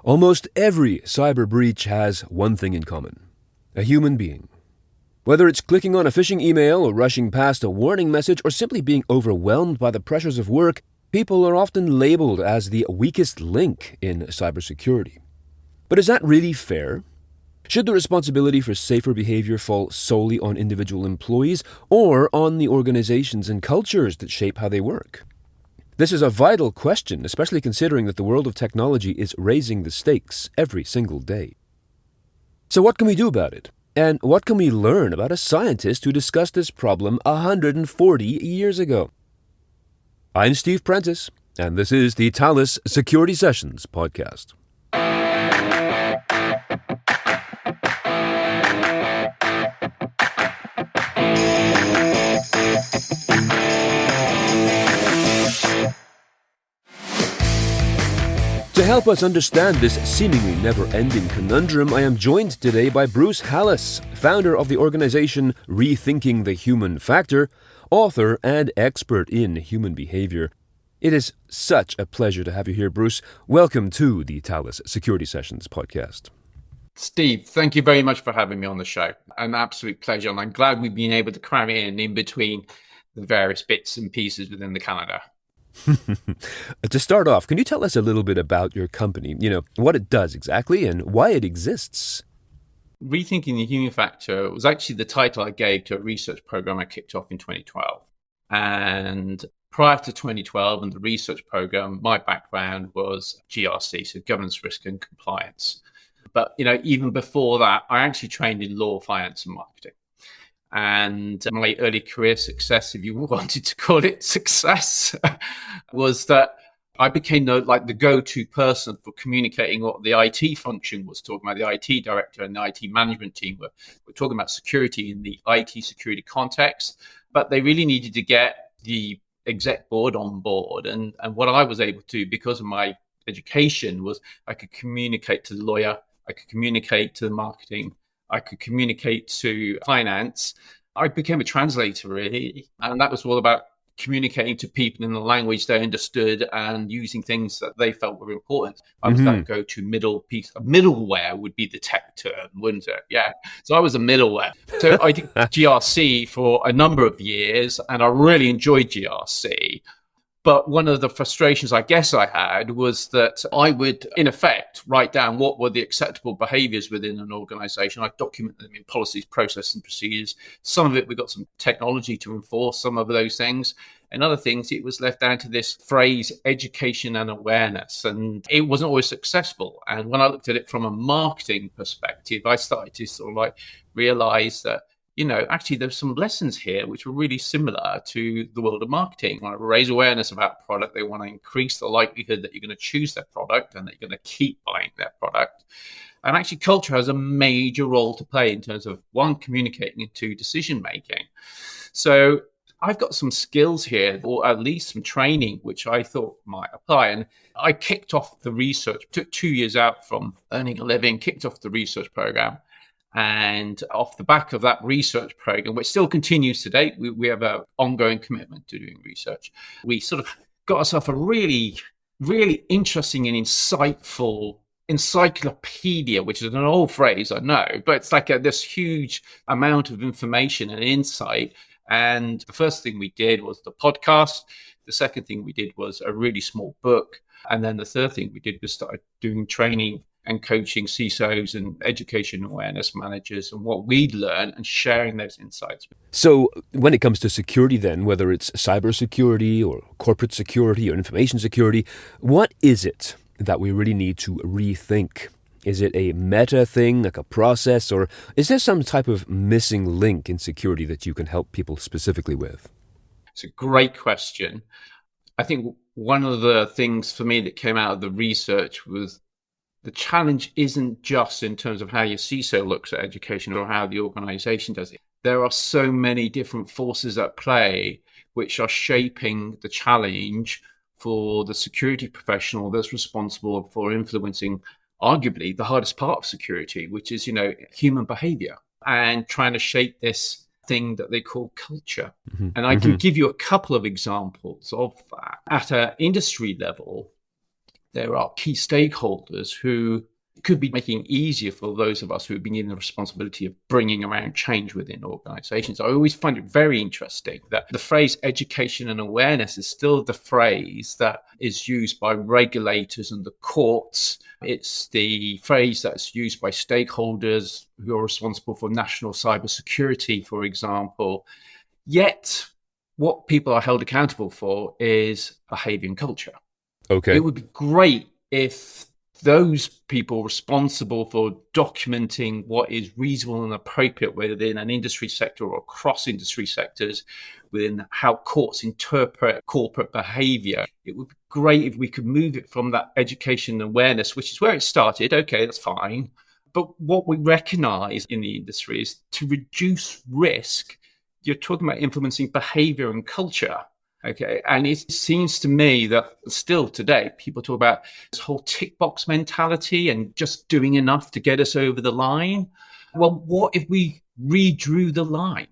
Almost every cyber breach has one thing in common: a human being. Whether it's clicking on a phishing email or rushing past a warning message or simply being overwhelmed by the pressures of work, people are often labeled as the weakest link in cybersecurity. But is that really fair? Should the responsibility for safer behavior fall solely on individual employees or on the organizations and cultures that shape how they work? This is a vital question, especially considering that the world of technology is raising the stakes every single day. So what can we do about it? And what can we learn about a scientist who discussed this problem 140 years ago? I'm Steve Prentice, and this is the Hallas Security Sessions podcast. To help us understand this seemingly never-ending conundrum, I am joined today by Bruce Hallas, founder of the organization Rethinking the Human Factor, author and expert in human behavior. It is such a pleasure to have you here, Bruce. Welcome to the Hallas Security Sessions podcast. Steve, thank you very much for having me on the show. An absolute pleasure, and I'm glad we've been able to cram in between the various bits and pieces within the calendar. To start off, can you tell us a little bit about your company? What it does exactly and why it exists? Rethinking the Human Factor was actually the title I gave to a research program I kicked off in 2012. And prior to 2012 and the research program, my background was GRC, so governance, risk and compliance. But, even before that, I actually trained in law, finance and marketing. And my early career success, if you wanted to call it success, was that I became the go-to person for communicating what the IT function was talking about. The IT director and the IT management team were talking about security in the IT security context, but they really needed to get the exec board on board. And what I was able to, because of my education, was I could communicate to the lawyer, I could communicate to the marketing, I could communicate to finance. I became a translator, really. And that was all about communicating to people in the language they understood and using things that they felt were important. I was that go-to middle piece. Middleware would be the tech term, wouldn't it? Yeah. So I was a middleware. So I did GRC for a number of years, and I really enjoyed GRC. But one of the frustrations I guess I had was that I would, in effect, write down what were the acceptable behaviors within an organization. I documented them in policies, process, and procedures. Some of it, we got some technology to enforce some of those things. And other things, it was left down to this phrase, education and awareness. And it wasn't always successful. And when I looked at it from a marketing perspective, I started to sort of realize that actually there's some lessons here which were really similar to the world of marketing. When I raise awareness about product, they want to increase the likelihood that you're going to choose their product and that you're going to keep buying their product. And actually culture has a major role to play in terms of, one, communicating, and two, decision making. So I've got some skills here, or at least some training, which I thought might apply. And I kicked off the research, took 2 years out from earning a living, kicked off the research program. And off the back of that research program, which still continues today, we have an ongoing commitment to doing research. We sort of got ourselves a really, really interesting and insightful encyclopedia, which is an old phrase, I know, but it's like this huge amount of information and insight. And the first thing we did was the podcast. The second thing we did was a really small book. And then the third thing we did was start doing training and coaching CISOs and education awareness managers and what we'd learned and sharing those insights. So when it comes to security then, whether it's cybersecurity or corporate security or information security, what is it that we really need to rethink? Is it a meta thing, like a process, or is there some type of missing link in security that you can help people specifically with? It's a great question. I think one of the things for me that came out of the research was the challenge isn't just in terms of how your CISO looks at education or how the organization does it. There are so many different forces at play which are shaping the challenge for the security professional that's responsible for influencing arguably the hardest part of security, which is, human behavior, and trying to shape this thing that they call culture. And I can give you a couple of examples of that. At an industry level, there are key stakeholders who could be making it easier for those of us who have been given the responsibility of bringing around change within organizations. I always find it very interesting that the phrase education and awareness is still the phrase that is used by regulators and the courts. It's the phrase that's used by stakeholders who are responsible for national cybersecurity, for example. Yet, what people are held accountable for is behavior and culture. Okay. It would be great if those people responsible for documenting what is reasonable and appropriate within an industry sector or across industry sectors, within how courts interpret corporate behavior. It would be great if we could move it from that education and awareness, which is where it started. Okay, that's fine. But what we recognize in the industry is to reduce risk, you're talking about influencing behavior and culture. Okay. And it seems to me that still today, people talk about this whole tick box mentality and just doing enough to get us over the line. Well, what if we redrew the line?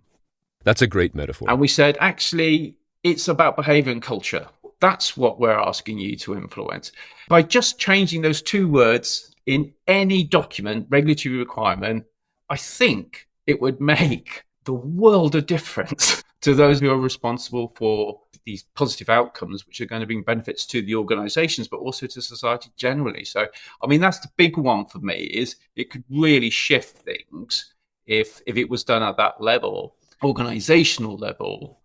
That's a great metaphor. And we said, actually, it's about behavior and culture. That's what we're asking you to influence. By just changing those two words in any document, regulatory requirement, I think it would make the world of difference to those who are responsible for these positive outcomes, which are going to bring benefits to the organizations, but also to society generally. So, I mean, that's the big one for me, is it could really shift things if it was done at that level, organizational level.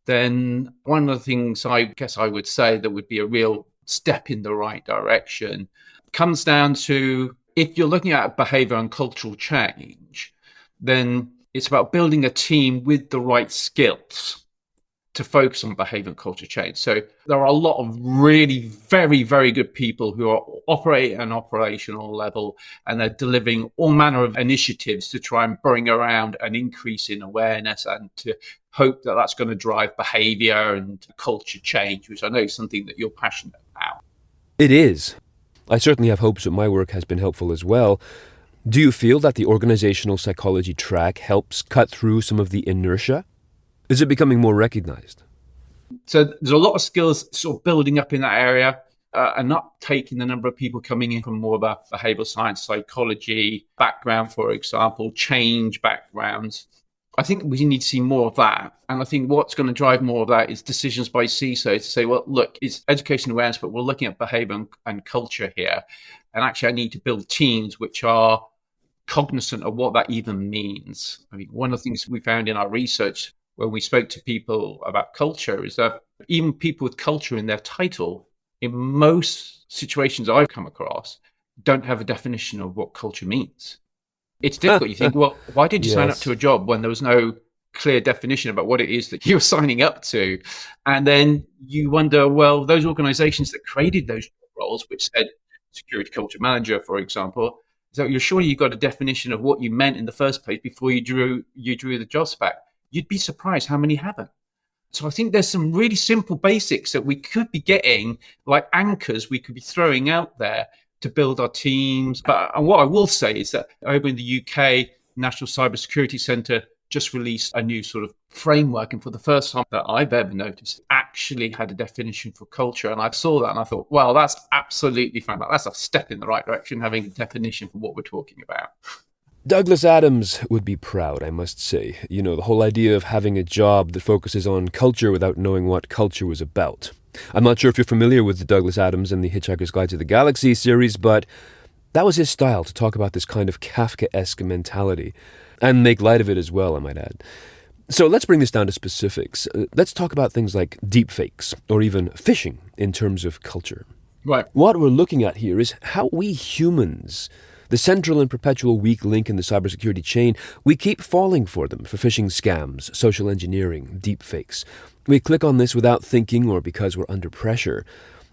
Then one of the things I guess I would say that would be a real step in the right direction comes down to, if you're looking at behavior and cultural change, then it's about building a team with the right skills to focus on behavior and culture change. So there are a lot of really very, very good people who are operating at an operational level, and they're delivering all manner of initiatives to try and bring around an increase in awareness and to hope that that's going to drive behavior and culture change, which I know is something that you're passionate about. It is. I certainly have hopes that my work has been helpful as well. Do you feel that the organizational psychology track helps cut through some of the inertia? Is it becoming more recognized? So there's a lot of skills sort of building up in that area, and not taking the number of people coming in from more of a behavioral science, psychology background, for example, change backgrounds. I think we need to see more of that. And I think what's going to drive more of that is decisions by CISO to say, well, look, it's education awareness, but we're looking at behavior and culture here. And actually, I need to build teams which are cognizant of what that even means. I mean, one of the things we found in our research when we spoke to people about culture is that even people with culture in their title, in most situations I've come across, don't have a definition of what culture means. It's difficult. You think, well, why did you sign up to a job when there was no clear definition about what it is that you're signing up to? And then you wonder, well, those organizations that created those roles, which said security culture manager, for example, so you're sure you got a definition of what you meant in the first place before you drew the job spec. You'd be surprised how many haven't. So I think there's some really simple basics that we could be getting, like anchors we could be throwing out there to build our teams. And what I will say is that over in the UK, National Cybersecurity Centre just released a new sort of framework. And for the first time that I've ever noticed, actually had a definition for culture. And I saw that and I thought, well, that's absolutely fine. That's a step in the right direction, having a definition for what we're talking about. Douglas Adams would be proud, I must say. You know, the whole idea of having a job that focuses on culture without knowing what culture was about. I'm not sure if you're familiar with the Douglas Adams and the Hitchhiker's Guide to the Galaxy series, but that was his style, to talk about this kind of Kafkaesque mentality. And make light of it as well, I might add. So let's bring this down to specifics. Let's talk about things like deepfakes, or even phishing in terms of culture. Right. What we're looking at here is how we humans, the central and perpetual weak link in the cybersecurity chain, we keep falling for them, for phishing scams, social engineering, deepfakes. We click on this without thinking or because we're under pressure.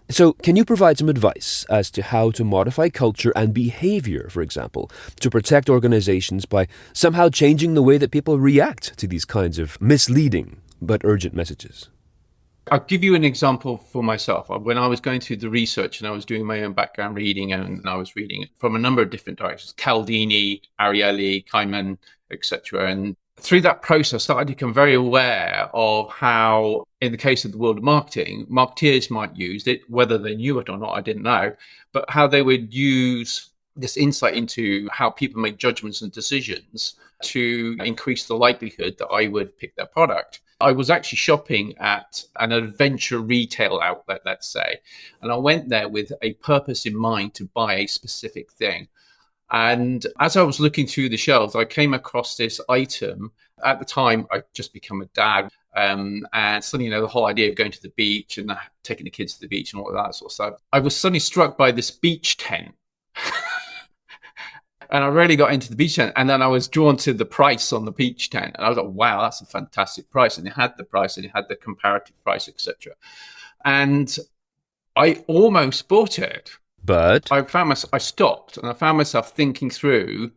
So can you provide some advice as to how to modify culture and behavior, for example, to protect organizations by somehow changing the way that people react to these kinds of misleading but urgent messages? I'll give you an example for myself. When I was going through the research and I was doing my own background reading, and I was reading it from a number of different directions, Cialdini, Ariely, Kaiman, etc. And through that process, I started to become very aware of how in the case of the world of marketing, marketeers might use it, whether they knew it or not, I didn't know, but how they would use this insight into how people make judgments and decisions to increase the likelihood that I would pick their product. I was actually shopping at an adventure retail outlet, let's say, and I went there with a purpose in mind to buy a specific thing. And as I was looking through the shelves, I came across this item. At the time, I'd just become a dad. And suddenly, the whole idea of going to the beach and taking the kids to the beach and all of that sort of stuff, I was suddenly struck by this beach tent. And I really got into the beach tent. And then I was drawn to the price on the beach tent. And I was like, wow, that's a fantastic price. And it had the price and it had the comparative price, etc. And I almost bought it. But I stopped and I found myself thinking through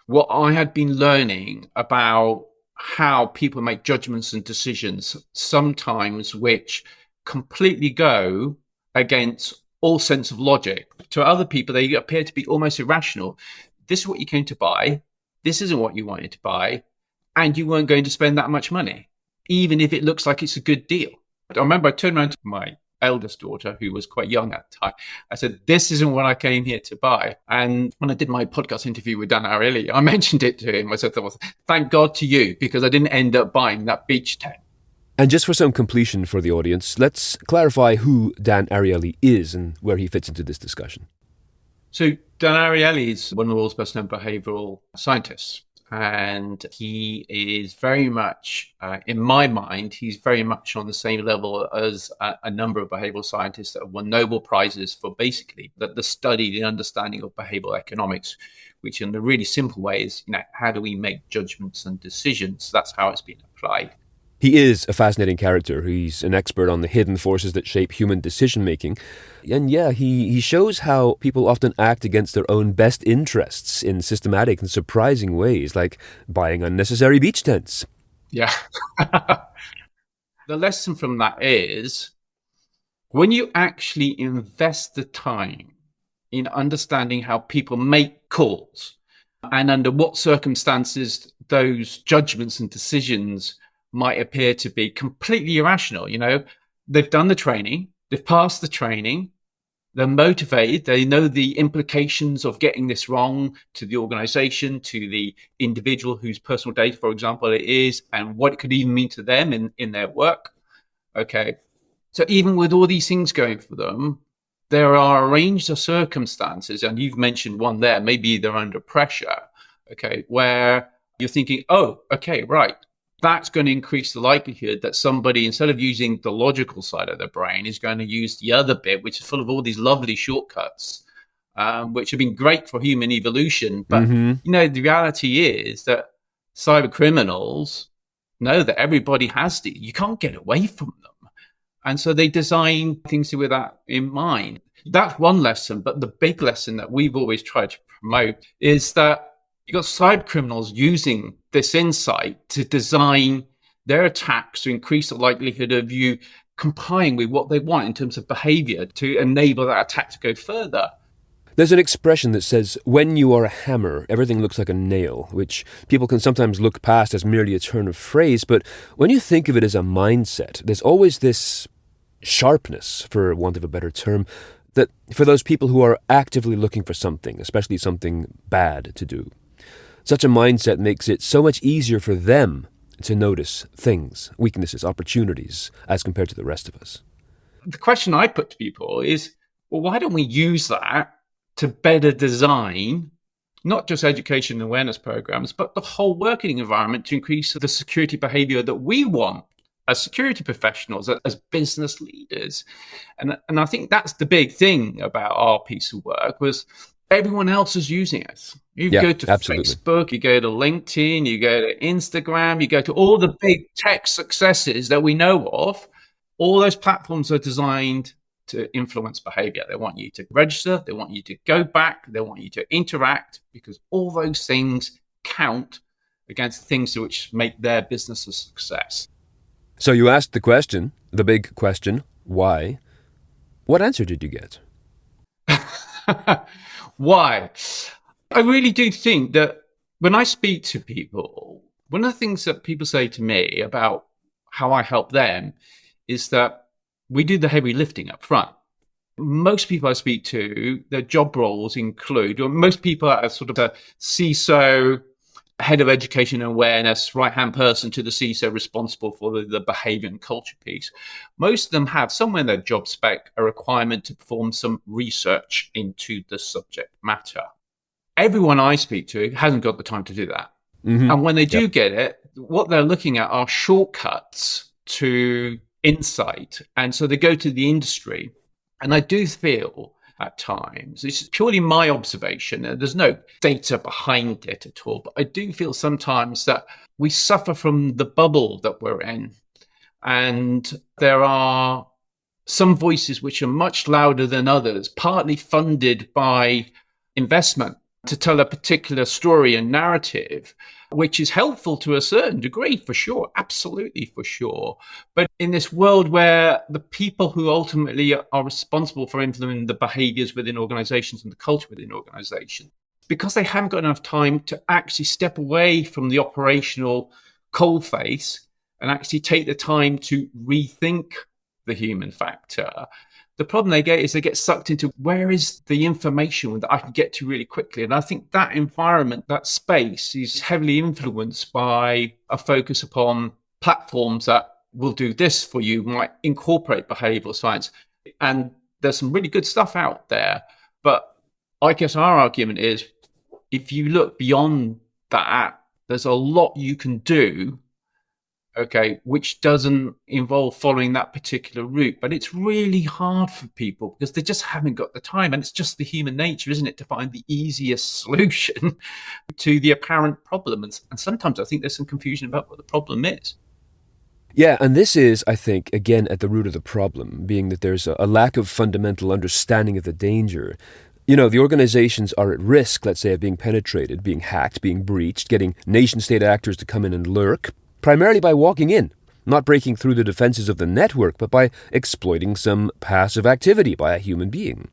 what I had been learning about how people make judgments and decisions, sometimes which completely go against all sense of logic. To other people, they appear to be almost irrational. This is what you came to buy. This isn't what you wanted to buy. And you weren't going to spend that much money, even if it looks like it's a good deal. I remember I turned around to my eldest daughter, who was quite young at the time. I said, this isn't what I came here to buy. And when I did my podcast interview with Dan Ariely, I mentioned it to him. I said, thank God to you, because I didn't end up buying that beach tent. And just for some completion for the audience, let's clarify who Dan Ariely is and where he fits into this discussion. So Dan Ariely is one of the world's best known behavioral scientists. And he is very much, in my mind, he's very much on the same level as a number of behavioral scientists that have won Nobel Prizes for basically the study, the understanding of behavioral economics, which in a really simple way is, how do we make judgments and decisions? That's how it's been applied. He is a fascinating character. He's an expert on the hidden forces that shape human decision-making. And yeah, he shows how people often act against their own best interests in systematic and surprising ways, like buying unnecessary beach tents. Yeah. The lesson from that is, when you actually invest the time in understanding how people make calls and under what circumstances those judgments and decisions might appear to be completely irrational. They've done the training, they've passed the training, they're motivated, they know the implications of getting this wrong to the organization, to the individual whose personal data, for example, it is, and what it could even mean to them in their work. Okay. So even with all these things going for them, there are a range of circumstances, and you've mentioned one there, maybe they're under pressure, okay, where you're thinking, oh, okay, right. That's going to increase the likelihood that somebody, instead of using the logical side of their brain, is going to use the other bit, which is full of all these lovely shortcuts, which have been great for human evolution. But, the reality is that cyber criminals know that everybody has these. You can't get away from them. And so they design things with that in mind. That's one lesson. But the big lesson that we've always tried to promote is that you've got cyber criminals using this insight to design their attacks to increase the likelihood of you complying with what they want in terms of behavior to enable that attack to go further. There's an expression that says, when you are a hammer, everything looks like a nail, which people can sometimes look past as merely a turn of phrase. But when you think of it as a mindset, there's always this sharpness, for want of a better term, that for those people who are actively looking for something, especially something bad to do. Such a mindset makes it so much easier for them to notice things, weaknesses, opportunities, as compared to the rest of us. The question I put to people is, well, why don't we use that to better design not just education and awareness programs, but the whole working environment to increase the security behavior that we want as security professionals, as business leaders? And I think that's the big thing about our piece of work was everyone else is using it. You go to Facebook, you go to LinkedIn, you go to Instagram, you go to all the big tech successes that we know of. All those platforms are designed to influence behavior. They want you to register, they want you to go back, they want you to interact, because all those things count against things which make their business a success. So you asked the question, the big question, why? What answer did you get? Why? I really do think that when I speak to people, one of the things that people say to me about how I help them is that we do the heavy lifting up front. Most people I speak to, their job roles include, or most people are sort of a CISO, head of education and awareness, right-hand person to the CISO responsible for the behavior and culture piece. Most of them have somewhere in their job spec a requirement to perform some research into the subject matter. Everyone I speak to hasn't got the time to do that. Mm-hmm. And when they do get it, what they're looking at are shortcuts to insight. And so they go to the industry. And I do feel at times, this is purely my observation, and there's no data behind it at all, but I do feel sometimes that we suffer from the bubble that we're in. And there are some voices which are much louder than others, partly funded by investment to tell a particular story and narrative, which is helpful to a certain degree, for sure, absolutely for sure. But in this world where the people who ultimately are responsible for influencing the behaviors within organizations and the culture within organizations, because they haven't got enough time to actually step away from the operational coalface and actually take the time to rethink the human factor, the problem they get is they get sucked into where is the information that I can get to really quickly. And I think that environment, that space is heavily influenced by a focus upon platforms that will do this for you, might incorporate behavioral science. And there's some really good stuff out there. But I guess our argument is if you look beyond that, there's a lot you can do, okay, which doesn't involve following that particular route. But it's really hard for people because they just haven't got the time. And it's just the human nature, isn't it, to find the easiest solution to the apparent problem. And sometimes I think there's some confusion about what the problem is. Yeah, and this is, I think, again, at the root of the problem, being that there's a lack of fundamental understanding of the danger. You know, the organizations are at risk, let's say, of being penetrated, being hacked, being breached, getting nation-state actors to come in and lurk, primarily by walking in, not breaking through the defenses of the network, but by exploiting some passive activity by a human being.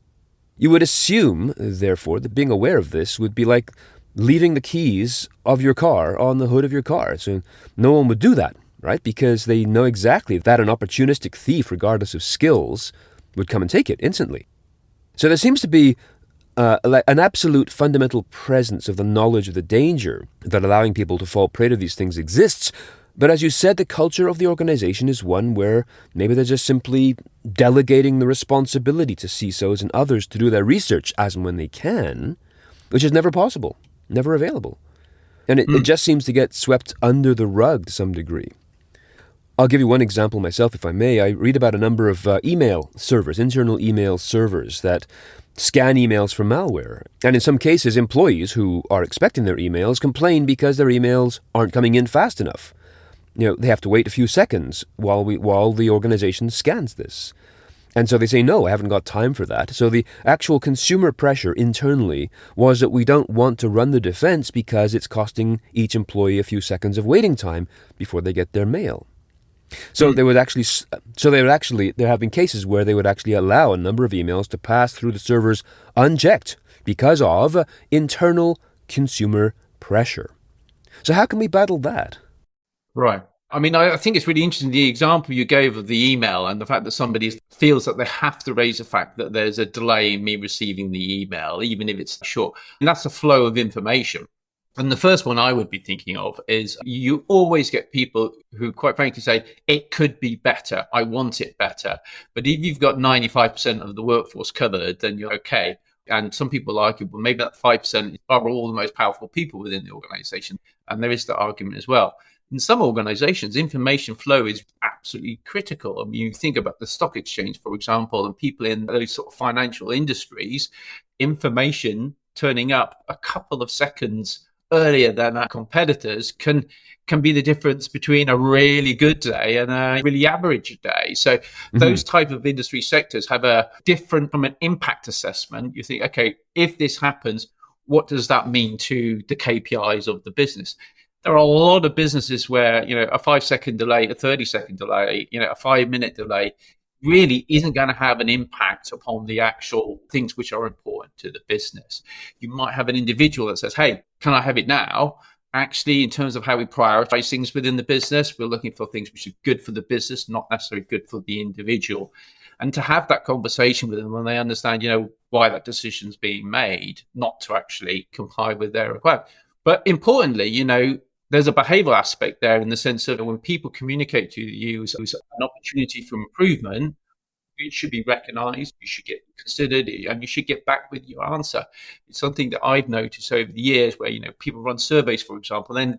You would assume, therefore, that being aware of this would be like leaving the keys of your car on the hood of your car. So no one would do that, right? Because they know exactly that an opportunistic thief, regardless of skills, would come and take it instantly. So there seems to be an absolute fundamental presence of the knowledge of the danger that allowing people to fall prey to these things exists. But as you said, the culture of the organization is one where maybe they're just simply delegating the responsibility to CISOs and others to do their research as and when they can, which is never possible, never available. And it just seems to get swept under the rug to some degree. I'll give you one example myself, if I may. I read about a number of email servers, internal email servers that scan emails for malware. And in some cases, employees who are expecting their emails complain because their emails aren't coming in fast enough. You know, they have to wait a few seconds while the organization scans this. And so they say, no, I haven't got time for that. So the actual consumer pressure internally was that we don't want to run the defense because it's costing each employee a few seconds of waiting time before they get their mail. So there have been cases where they would actually allow a number of emails to pass through the servers unchecked because of internal consumer pressure. So how can we battle that? Right. I mean, I think it's really interesting, the example you gave of the email and the fact that somebody feels that they have to raise the fact that there's a delay in me receiving the email, even if it's short. And that's a flow of information. And the first one I would be thinking of is you always get people who quite frankly say, it could be better. I want it better. But if you've got 95% of the workforce covered, then you're okay. And some people argue, well, maybe that 5% are all the most powerful people within the organization. And there is that argument as well. In some organizations, information flow is absolutely critical. I mean, you think about the stock exchange, for example, and people in those sort of financial industries, information turning up a couple of seconds earlier than our competitors can be the difference between a really good day and a really average day. So those type of industry sectors have a different from an impact assessment. You think, okay, if this happens, what does that mean to the KPIs of the business? There are a lot of businesses where, you know, a 5-second delay, a 30-second delay, you know, a 5-minute delay really isn't going to have an impact upon the actual things which are important to the business. You might have an individual that says, hey, can I have it now? actually, in terms of how we prioritize things within the business, we're looking for things which are good for the business, not necessarily good for the individual. And to have that conversation with them when they understand, why that decision's being made, not to actually comply with their requirement. But importantly, there's a behavioral aspect there in the sense of when people communicate to you as an opportunity for improvement, it should be recognized, you should get considered, and you should get back with your answer. It's something that I've noticed over the years where, people run surveys, for example, then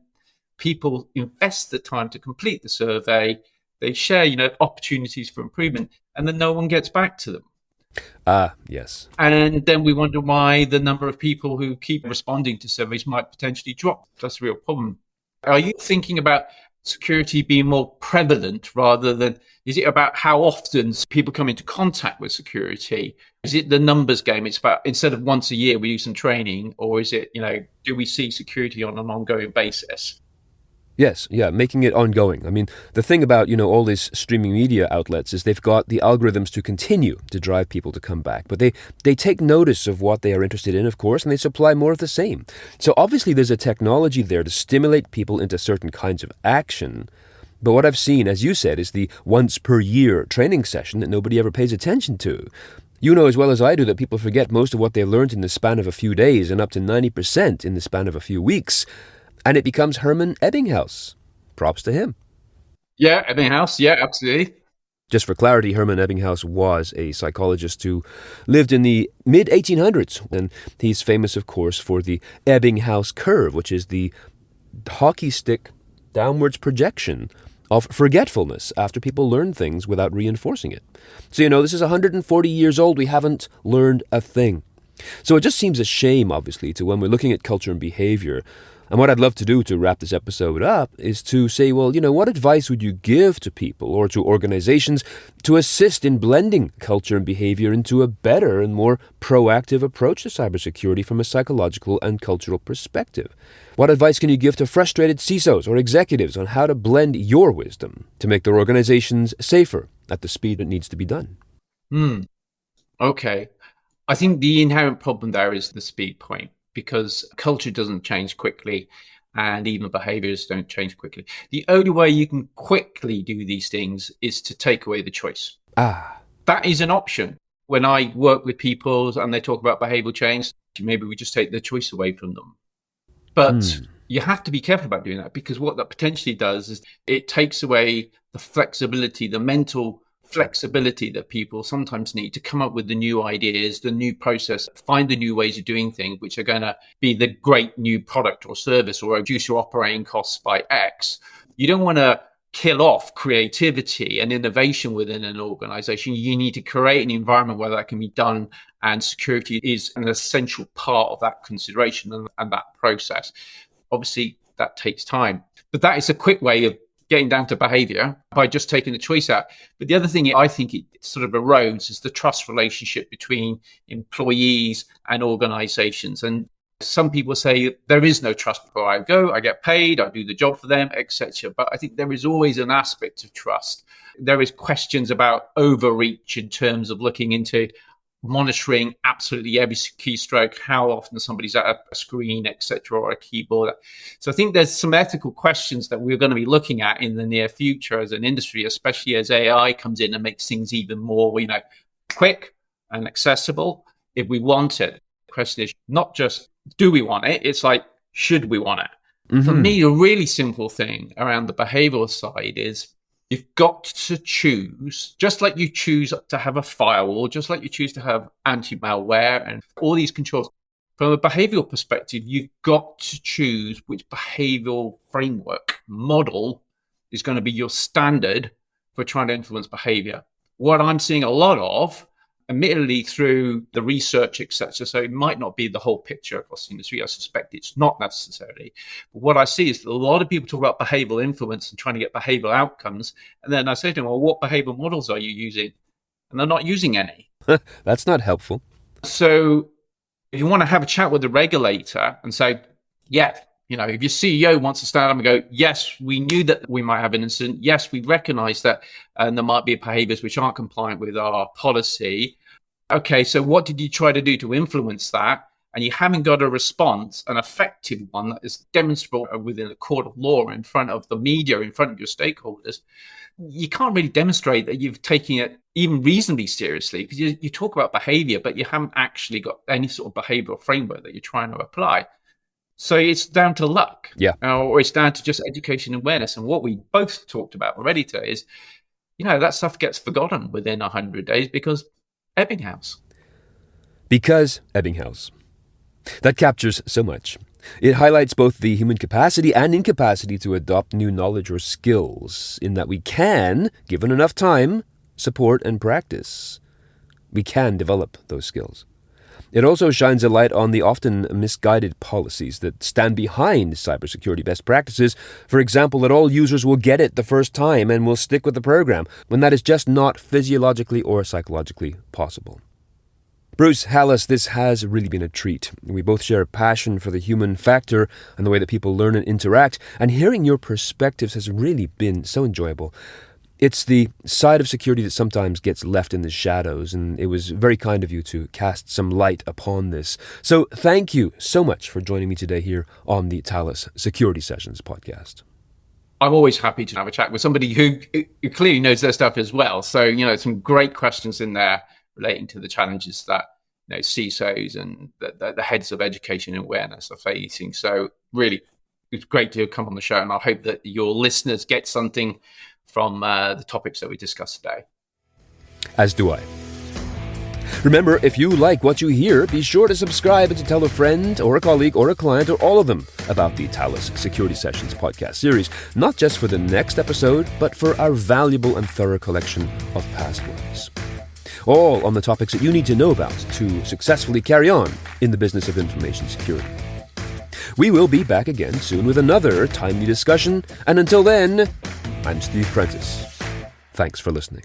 people invest the time to complete the survey, they share, opportunities for improvement, and then no one gets back to them. Yes. And then we wonder why the number of people who keep responding to surveys might potentially drop. That's a real problem. Are you thinking about security being more prevalent rather than, is it about how often people come into contact with security? Is it the numbers game? It's about, instead of once a year we do some training, or is it, do we see security on an ongoing basis? Yes, yeah, making it ongoing. I mean, the thing about, all these streaming media outlets is they've got the algorithms to continue to drive people to come back. But they take notice of what they are interested in, of course, and they supply more of the same. So obviously there's a technology there to stimulate people into certain kinds of action. But what I've seen, as you said, is the once per year training session that nobody ever pays attention to. You know as well as I do that people forget most of what they learned in the span of a few days and up to 90% in the span of a few weeks. And it becomes Hermann Ebbinghaus. Props to him. Yeah, Ebbinghaus. Yeah, absolutely. Just for clarity, Hermann Ebbinghaus was a psychologist who lived in the mid-1800s. And he's famous, of course, for the Ebbinghaus curve, which is the hockey stick downwards projection of forgetfulness after people learn things without reinforcing it. So, this is 140 years old. We haven't learned a thing. So it just seems a shame, obviously, to when we're looking at culture and behavior. And what I'd love to do to wrap this episode up is to say, well, what advice would you give to people or to organizations to assist in blending culture and behavior into a better and more proactive approach to cybersecurity from a psychological and cultural perspective? What advice can you give to frustrated CISOs or executives on how to blend your wisdom to make their organizations safer at the speed it needs to be done? Okay. I think the inherent problem there is the speed point, because culture doesn't change quickly and even behaviors don't change quickly. The only way you can quickly do these things is to take away the choice. That is an option. When I work with people and they talk about behavioral change, maybe we just take the choice away from them. But you have to be careful about doing that, because what that potentially does is it takes away the flexibility, the mental flexibility that people sometimes need to come up with the new ideas, the new process, find the new ways of doing things, which are going to be the great new product or service or reduce your operating costs by X. You don't want to kill off creativity and innovation within an organization. You need to create an environment where that can be done, and security is an essential part of that consideration and that process. Obviously, that takes time, but that is a quick way of getting down to behavior by just taking the choice out. But the other thing I think it sort of erodes is the trust relationship between employees and organizations. And some people say there is no trust before I go, I get paid, I do the job for them, etc. But I think there is always an aspect of trust. There is questions about overreach in terms of looking into monitoring absolutely every keystroke, how often somebody's at a screen, etc., or a keyboard. So I think there's some ethical questions that we're going to be looking at in the near future as an industry, especially as AI comes in and makes things even more, quick and accessible if we want it. The question is not just, do we want it? It's like, should we want it? For me, a really simple thing around the behavioral side is you've got to choose, just like you choose to have a firewall, just like you choose to have anti-malware and all these controls. From a behavioral perspective, you've got to choose which behavioral framework model is going to be your standard for trying to influence behavior. What I'm seeing a lot of, admittedly through the research, etc., so it might not be the whole picture across the industry. I suspect it's not necessarily. But what I see is that a lot of people talk about behavioral influence and trying to get behavioral outcomes. And then I say to them, well, what behavioral models are you using? And they're not using any. That's not helpful. So if you want to have a chat with the regulator and say, yeah, if your CEO wants to stand up and go, yes, we knew that we might have an incident. Yes, we recognize that and there might be behaviors which aren't compliant with our policy. Okay, so what did you try to do to influence that? and you haven't got a response, an effective one that is demonstrable within a court of law, in front of the media, in front of your stakeholders, you can't really demonstrate that you've taken it even reasonably seriously, because you talk about behavior, but you haven't actually got any sort of behavioral framework that you're trying to apply. So it's down to luck, or it's down to just education and awareness. And what we both talked about already today is, that stuff gets forgotten within 100 days because Ebbinghaus. Because Ebbinghaus. That captures so much. It highlights both the human capacity and incapacity to adopt new knowledge or skills, in that we can, given enough time, support and practice. We can develop those skills. It also shines a light on the often misguided policies that stand behind cybersecurity best practices. For example, that all users will get it the first time and will stick with the program, when that is just not physiologically or psychologically possible. Bruce, Hallas, this has really been a treat. We both share a passion for the human factor and the way that people learn and interact, and hearing your perspectives has really been so enjoyable. It's the side of security that sometimes gets left in the shadows, and it was very kind of you to cast some light upon this. So thank you so much for joining me today here on the Hallas Security Sessions podcast. I'm always happy to have a chat with somebody who clearly knows their stuff as well. So, some great questions in there relating to the challenges that CISOs and the heads of education and awareness are facing. So really, it's great to come on the show, and I hope that your listeners get something from the topics that we discussed today. As do I. Remember, if you like what you hear, be sure to subscribe and to tell a friend or a colleague or a client or all of them about the Hallas Security Sessions podcast series, not just for the next episode, but for our valuable and thorough collection of past ones. All on the topics that you need to know about to successfully carry on in the business of information security. We will be back again soon with another timely discussion, and until then, I'm Steve Prentice. Thanks for listening.